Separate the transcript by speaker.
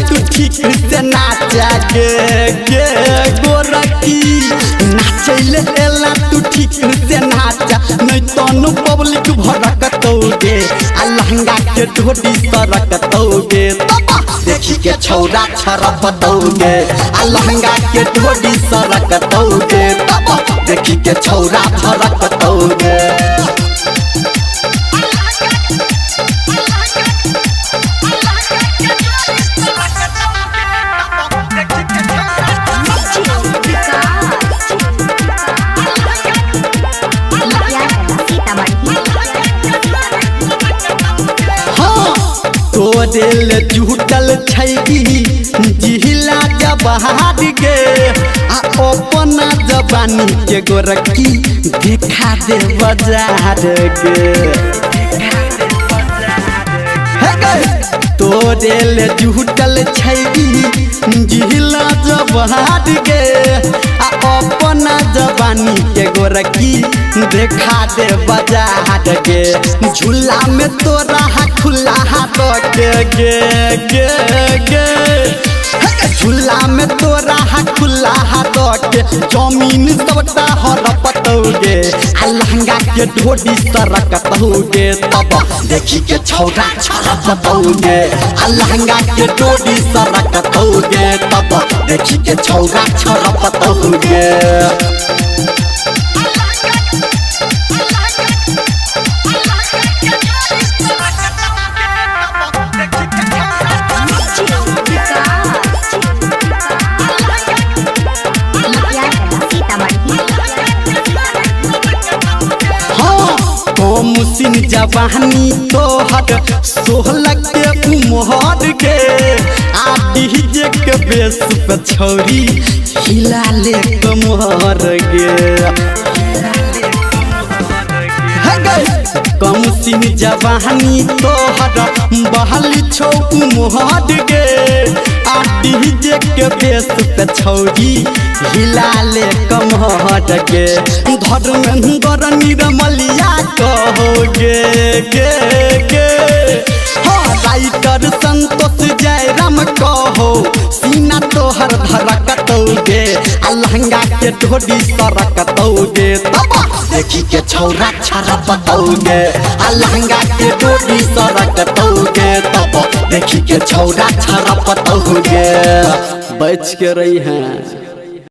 Speaker 1: तू ठीक से नाचा गे गोरखी नाचैले एला तू ठीक से नाचा नहीं तनु पब्लिक भड़कतौगे आ लहंगा के ढोडी सरकतौगे देखी के छौरा छरपतौगे आ लहंगा के ढोडी सरकतौगे देखी के छौरा छरकतौगे तोरेल जुटल छैगी जिहिला जबहार गे आ अपना जवानी के गोरखी देखा दे बाजार गे तोरेल जुटल छैगी जिहिला जबहार गे आ अपना जवानी के गोरखी देखा दे बाजार गे झूला में तोरा खुला हाथ गे झूला में तोरा खुला हाथ के जमीन सबटा हरपतौगे आ लहंगा के ढोडी सरकतौगे तब देखी के छौरा छरपतौगे आ लहंगा के ढोडी सरकतौगे तब देखी के छौरा छरपतौगे मुसिन जवानी तोहर 16 के उमर के आ डीजे के बेस पे छौरी हिला ले कमर गे कमुसिन जवानी तोहर बहली छौ उमर गे आ डीजे के बेस पे छौरी हिला ले कमर गे धर्मेंद्र निरमलिया कहोगे गे राइटर संतोष जयराम कहो सीना तोहर धड़कतौगे आ लहंगा के ढोडी सरकतौगे तब देखी के छौरा छरपतौगे आ लहंगा के ढोडी सरकतौगे तब देखी के छौरा छरपतौगे बच के रही हैं।